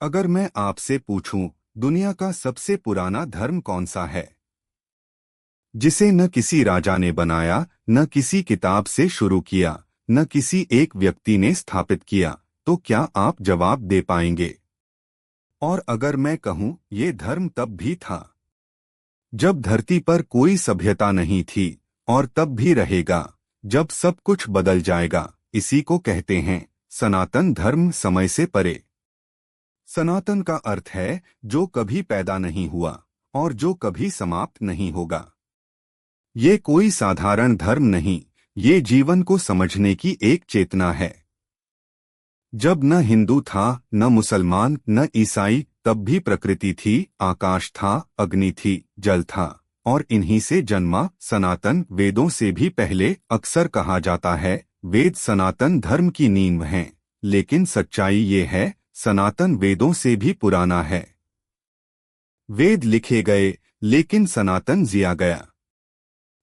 अगर मैं आपसे पूछूं, दुनिया का सबसे पुराना धर्म कौन सा है, जिसे न किसी राजा ने बनाया, न किसी किताब से शुरू किया, न किसी एक व्यक्ति ने स्थापित किया, तो क्या आप जवाब दे पाएंगे? और अगर मैं कहूं, ये धर्म तब भी था जब धरती पर कोई सभ्यता नहीं थी, और तब भी रहेगा जब सब कुछ बदल जाएगा, इसी को कहते हैं सनातन धर्म, समय से परे। सनातन का अर्थ है जो कभी पैदा नहीं हुआ और जो कभी समाप्त नहीं होगा। ये कोई साधारण धर्म नहीं, ये जीवन को समझने की एक चेतना है। जब न हिंदू था, न मुसलमान, न ईसाई, तब भी प्रकृति थी, आकाश था, अग्नि थी, जल था, और इन्हीं से जन्मा सनातन। वेदों से भी पहले अक्सर कहा जाता है वेद सनातन धर्म की नींव हैं, लेकिन सच्चाई ये है सनातन वेदों से भी पुराना है। वेद लिखे गए, लेकिन सनातन जिया गया।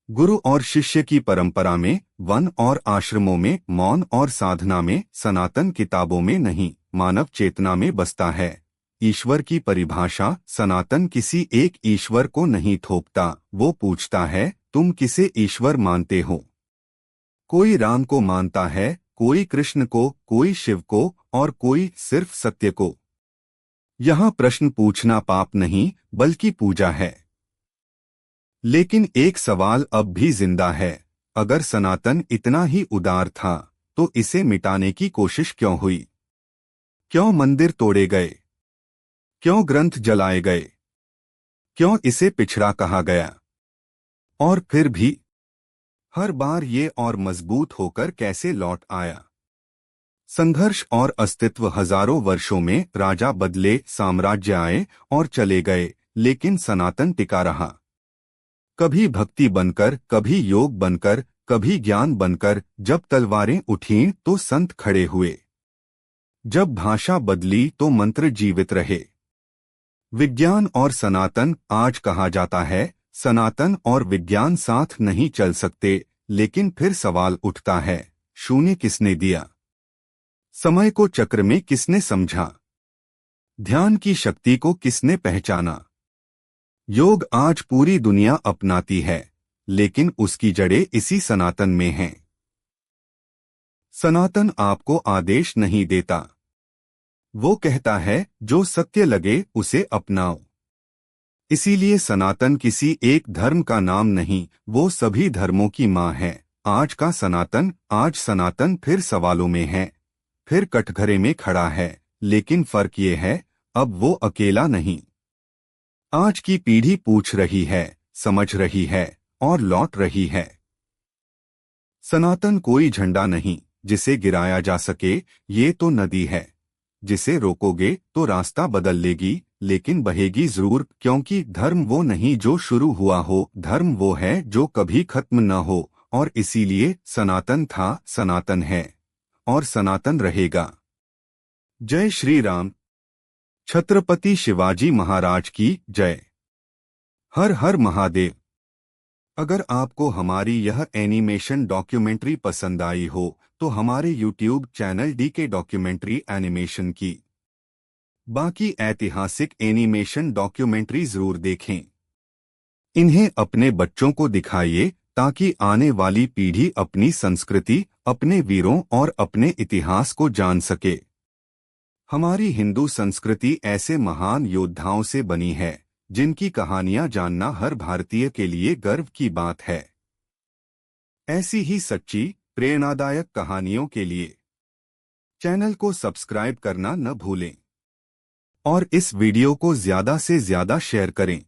गुरु और शिष्य की परंपरा में, वन और आश्रमों में, मौन और साधना में, सनातन किताबों में नहीं, मानव चेतना में बसता है। ईश्वर की परिभाषा, सनातन किसी एक ईश्वर को नहीं थोपता, वो पूछता है तुम किसे ईश्वर मानते हो। कोई राम को मानता है, कोई कृष्ण को, कोई शिव को, और कोई सिर्फ सत्य को। यहाँ प्रश्न पूछना पाप नहीं, बल्कि पूजा है। लेकिन एक सवाल अब भी जिंदा है, अगर सनातन इतना ही उदार था, तो इसे मिटाने की कोशिश क्यों हुई? क्यों मंदिर तोड़े गए? क्यों ग्रंथ जलाए गए? क्यों इसे पिछड़ा कहा गया? और फिर भी हर बार ये और मजबूत होकर कैसे लौट आया? संघर्ष और अस्तित्व, हजारों वर्षों में राजा बदले, साम्राज्य आए और चले गए, लेकिन सनातन टिका रहा। कभी भक्ति बनकर, कभी योग बनकर, कभी ज्ञान बनकर। जब तलवारें उठीं तो संत खड़े हुए, जब भाषा बदली तो मंत्र जीवित रहे। विज्ञान और सनातन, आज कहा जाता है सनातन और विज्ञान साथ नहीं चल सकते, लेकिन फिर सवाल उठता है शून्य किसने दिया? समय को चक्र में किसने समझा? ध्यान की शक्ति को किसने पहचाना? योग आज पूरी दुनिया अपनाती है, लेकिन उसकी जड़ें इसी सनातन में हैं। सनातन आपको आदेश नहीं देता, वो कहता है जो सत्य लगे उसे अपनाओ। इसीलिए सनातन किसी एक धर्म का नाम नहीं, वो सभी धर्मों की मां है। आज का सनातन, आज सनातन फिर सवालों में है, फिर कटघरे में खड़ा है, लेकिन फर्क ये है अब वो अकेला नहीं। आज की पीढ़ी पूछ रही है, समझ रही है और लौट रही है। सनातन कोई झंडा नहीं जिसे गिराया जा सके, ये तो नदी है, जिसे रोकोगे तो रास्ता बदल लेगी, लेकिन बहेगी जरूर। क्योंकि धर्म वो नहीं जो शुरू हुआ हो, धर्म वो है जो कभी खत्म न हो। और इसीलिए सनातन था, सनातन है और सनातन रहेगा। जय श्री राम। छत्रपति शिवाजी महाराज की जय। हर हर महादेव। अगर आपको हमारी यह एनिमेशन डॉक्यूमेंट्री पसंद आई हो, तो हमारे YouTube channel DK documentary animation की बाकी ऐतिहासिक एनिमेशन डॉक्यूमेंट्री जरूर देखें। इन्हें अपने बच्चों को दिखाइए, ताकि आने वाली पीढ़ी अपनी संस्कृति, अपने वीरों और अपने इतिहास को जान सके। हमारी हिंदू संस्कृति ऐसे महान योद्धाओं से बनी है, जिनकी कहानियां जानना हर भारतीय के लिए गर्व की बात है। ऐसी ही सच्ची, प्रेरणादायक कहानियों के लिए चैनल को सब्सक्राइब करना न भूलें और इस वीडियो को ज्यादा से ज्यादा शेयर करें।